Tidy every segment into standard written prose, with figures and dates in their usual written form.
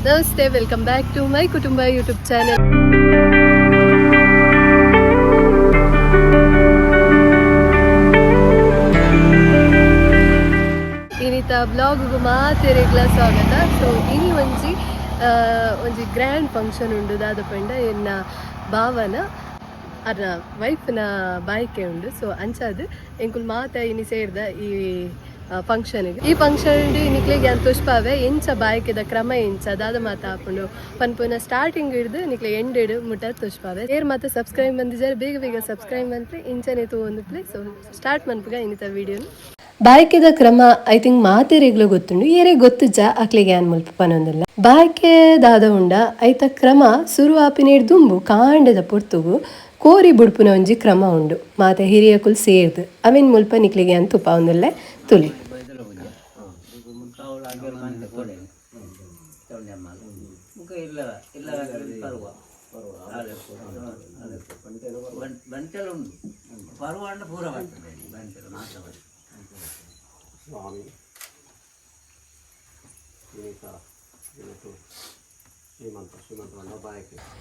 ನಮಸ್ತೆ, welcome back to my ಕುಟುಂಬ YouTube channel. ಇನ್ನಿತ ಬ್ಲಾಗ್ಗೂ ಮಾತೆರೆಗ್ಲ ಸ್ವಾಗತ. ಸೊ ಇನಿ ಒಂಜಿ ಗ್ರ್ಯಾಂಡ್ ಫಂಕ್ಷನ್ ಉಂಡು ದಾದ ಪಂಡ ಎನ್ನ ಭಾವನ ಅರ್ನ ವೈಫ್ನ ಬಾಯ್ಕೆ ಉಂಡು. ಸೊ ಅಂಚಾದ್ ಎಂಕುಲ್ ಮಾತ ಇನಿ ಸೇರ್ದ ಈ ಫಂಕ್ಷನ್ಗೆ. ಈ ಫಂಕ್ಷನ್ ನಿಕ್ಲಿಗೆ ಅಂತ ತುಷ್ಪಾವೆ ಎಂಚ ಬಾಯ್ಕೆದ ಕ್ರಮ ಎಂಚ ದಾದ ಮಾತ ಹಾಕೊಂಡು ಪನ್ಪುನ ಸ್ಟಾರ್ಟಿಂಗ್ ಹಿಡ್ದು ನಿಕ್ಲೆ ಎಂಡ್ ಹಿಡು ಮುಟ್ಟ ತುಷ್ಪಾವೆ. ಏರ್ ಮಾತ ಸಬ್ಸ್ಕ್ರೈಬ್ ಬಂದಿದ್ದಾರೆ, ಬೇಗ ಬೇಗ ಸಬ್ಸ್ಕ್ರೈಬ್ ಮಂತ್ರಿ ಇಂಚನೆ ಒಂದು ಪ್ಲೇ. ಸೊ ಸ್ಟಾರ್ಟ್ ಮನ್ಪುಗ ಇನ್ನಿತ ವಿಡಿಯೋನು. ಬಾಯ್ಕೆದ ಕ್ರಮ ಐ ಥಿಂಕ್ ಮಾತೆರೆಗ್ಲು ಗೊತ್ತುಂಡು, ಏರೆ ಗೊತ್ತುಜ ಅಕ್ಲಿಗೆ ಏನ್ ಮುಲ್ಪ ಪನೊಂದಿಲ್ಲ. ಬಾಯ್ಕೆ ದಾದ ಉಂಡ ಐತ ಕ್ರಮ ಸುರು ಆಪಿನೇಡ್ ದುಂಬು ಕಾಂಡದ ಪೊರ್ತುಗು ಕೋರಿ ಬುಡ್ಪುನ ಒಂಜಿ ಕ್ರಮ ಉಂಡು. ಮಾತೆ ಹಿರಿಯಕುಲ್ ಸೇರ್ದು ಅವಿನ್ ಮುಲ್ಪ ನಿಕ್ಲಿಗೆ ಅಂತ ತುಪ್ಪ ಒಂದಿಲ್ಲ ತುಲಿ.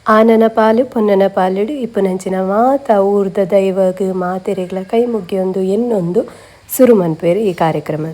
ಆನನ ಪಾಲು ಪೊನ್ನನ ಪಾಲಿಡು ಇಪ್ಪುನಂಚಿನ ಮಾತ ಊರ್ದ ದೈವಗ್ ಮಾತೆರೆಗ್ಲ ಕೈ ಮುಗಿಯೊಂದು ಎನ್ನೊಂದು ಸುರು ಮನ್ಪೇರು ಈ ಕಾರ್ಯಕ್ರಮ.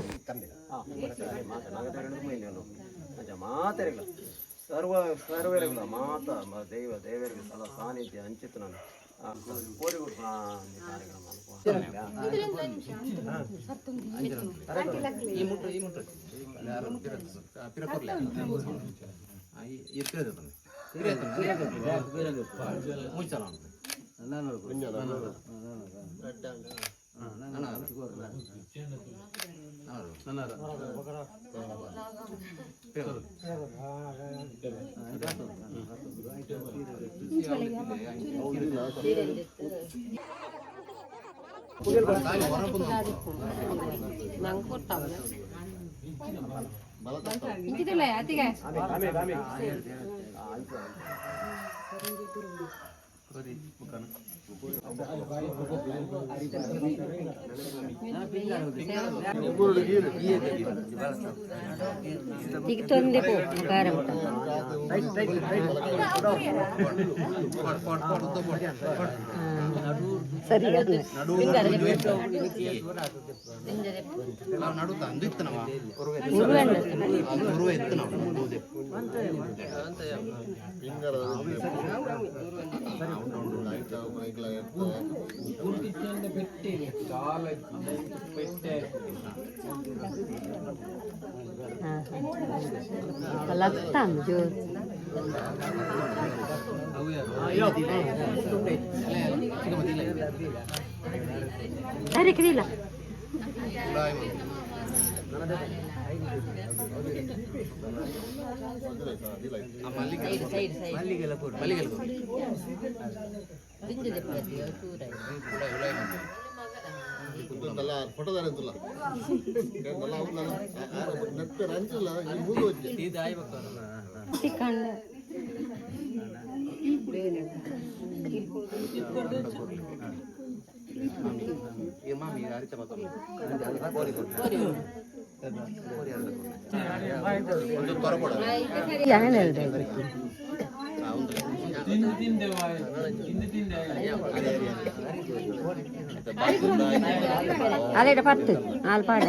ಅದೇ ಪತ್ತು ಆಲ್ಪಾಡ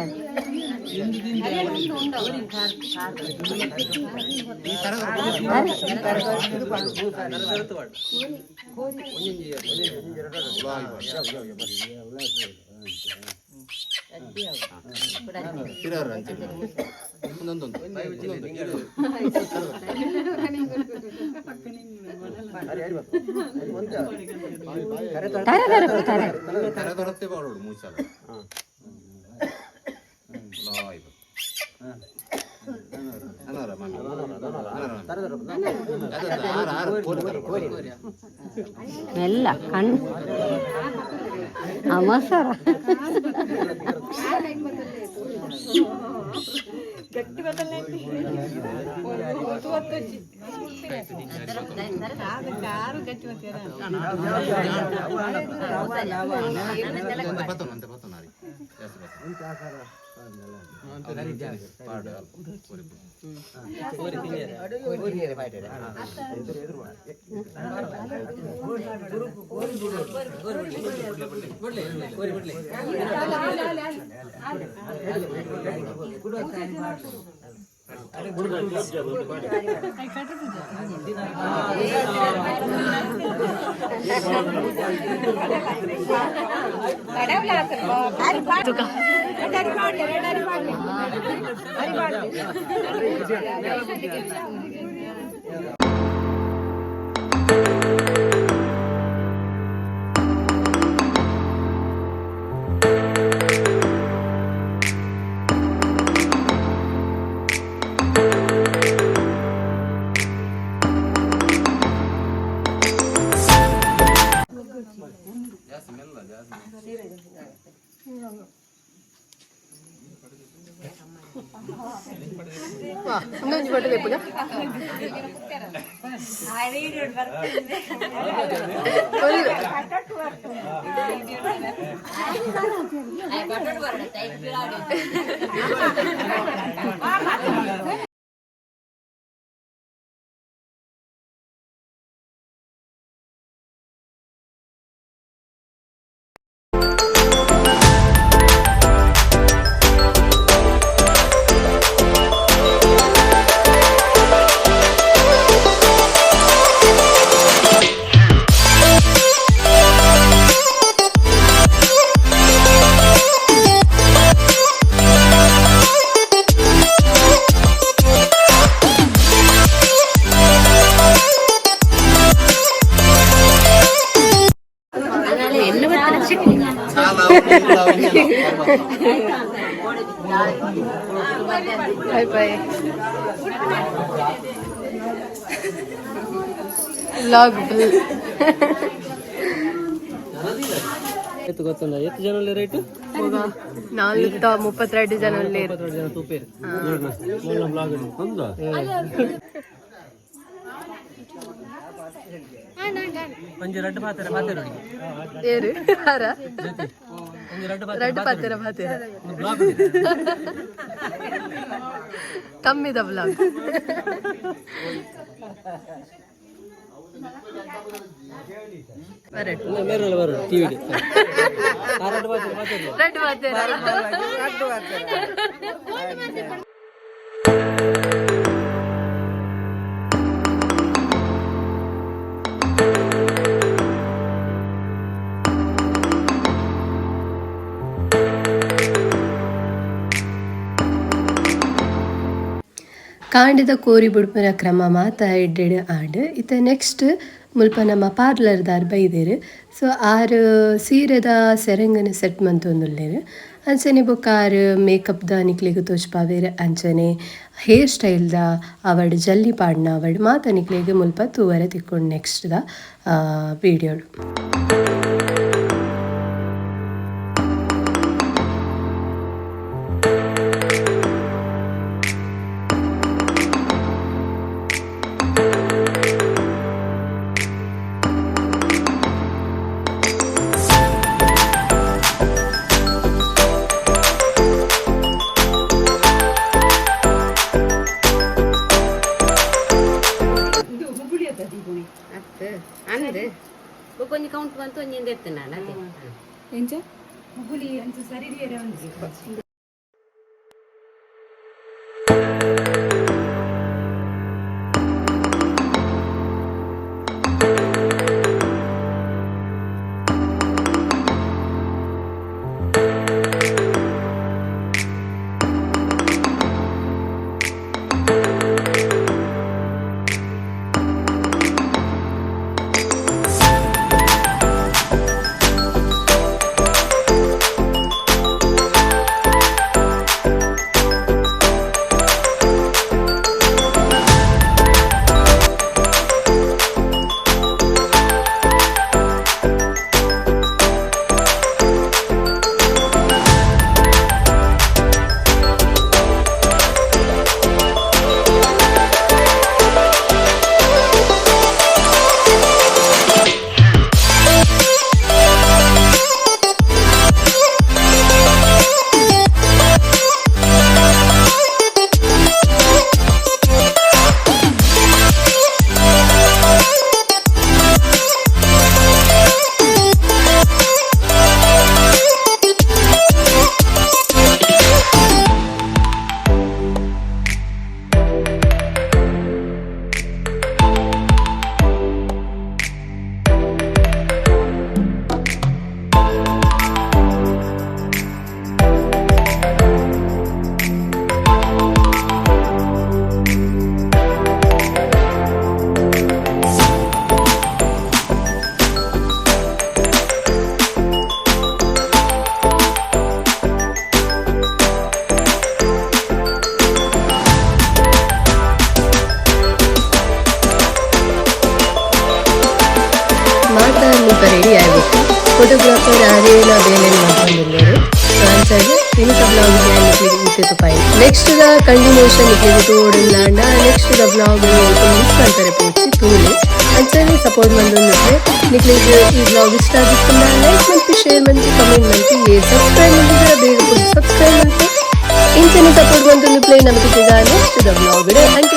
ಎಲ್ಲ ಕಣ್ಣು ಅವಸರ ಗಟ್ಟಿ ಬದಲೇ ಕಾರು ಗಟ್ಟಿ ಇನ್ನೊಂದು ಫೋಟೋ ಬೇಕು ಬಾಯ್ ಬಾಯ್ ಲಾಗ್ ಎತ್ತು ಗೊತ್ತುಂಡ ಎಷ್ಟು ಜನ ರೇಟು 432 ಜನ ತೂಪೇರು ಒಂಜಿ ರಡ್ಡು ಪಾತೆರ ಏರು ಯಾರ ರಡ್ಡು ಪಾತೆರ ಕಮ್ಮಿದ ಬ್ಲಾಗ್ ರಡ್ಡು ಪಾತೆರ ಕಾಂಡದ ಕೋರಿ ಬುಡ್ಪುನ ಕ್ರಮ ಮಾತ ಎಡ್ಡೆಡು ಆಡು ಇತ್ತ ನೆಕ್ಸ್ಟ್ ಮುಲ್ಪ ನಮ್ಮ ಪಾರ್ಲರ್ದಾರ್ ಬೈದೇರು ಸೊ ಆರು ಸೀರೆದ ಸೆರಂಗನ ಸೆಟ್ ಮಂತೊಂದುಲ್ಲೇರು ಅಂಚನೆ ಬೊಕ್ಕ ಆರು ಮೇಕಪ್ದ ನಿಕ್ಲೆಗ್ ತೋಚ್ಪಾವೇರು ಅಂಚನೆ ಹೇರ್ ಸ್ಟೈಲ್ದ ಅವಡ್ ಜಲ್ಲಿ ಪಾಡ್ನ ಅವಡ್ ಮಾತ ನಿಕ್ಲೆಗ್ ಮುಲ್ಪ ತೂವರ ತಿಕ್ಕೊಂಡು ನೆಕ್ಸ್ಟ್ದ ವೀಡಿಯೋಡು కొంచెం కౌంట్ ಬಂತು ಒಂಜಿಂದ ಎತ್ತು ನಾನು ಅದೇ ಎಂಚ ಮುಗುಲಿ ಅಂತ ಸರಿ ಒಂದು ಮುಲ್ಪ ರೆಡಿ ಆಗಬೇಕು ಫೋಟೋಗ್ರಾಫರ್ ಆರೇನ ಬೇಲೆ ಮಾಡ್ಕೊಂಡಿದ್ದಾರೆ ಅಂಚಾಗಿ ಇನ್ನಿತ ಬ್ಲಾಗ್ ಇತ್ತು ಪಾಯಿ ನೆಕ್ಸ್ಟ್ ಕಂಟಿನ್ಯೂಷನ್ ಇಟ್ಟಿದ್ದು ತೋಡಲ್ಲಾಂಡ ನೆಕ್ಸ್ಟ್ ಬ್ಲಾಗ್ ಮಿಸ್ ಮಾಡ್ತಾರೆ ಪೋಚಿ ತೂಲೆ ಅಂಚಾಗಿ ಸಪೋರ್ಟ್ ಮಂದೊಂದಿದ್ರೆ ನಿಕ್ಲಿಗೆ ಈ ಬ್ಲಾಗ್ ಇಷ್ಟ ಆಗಿತ್ತಂದ ಲೈಕ್ ಮಾಡಿ ಶೇರ್ ಮಾಡಿ ಕಮೆಂಟ್ ಮಾಡಿ ಸಬ್ಸ್ಕ್ರೈಬ್ ಮಾಡಿದ್ರೆ ಬೇಗ ಸಬ್ಸ್ಕ್ರೈಬ್ ಮಾಡಿ ಇಂಚಿನ ಸಪೋರ್ಟ್ ಬಂದು ಪ್ಲೇ ನಮಗೆ ನೆಕ್ಸ್ಟ್ ಬ್ಲಾಗ್ ಅಂಟಿಲ್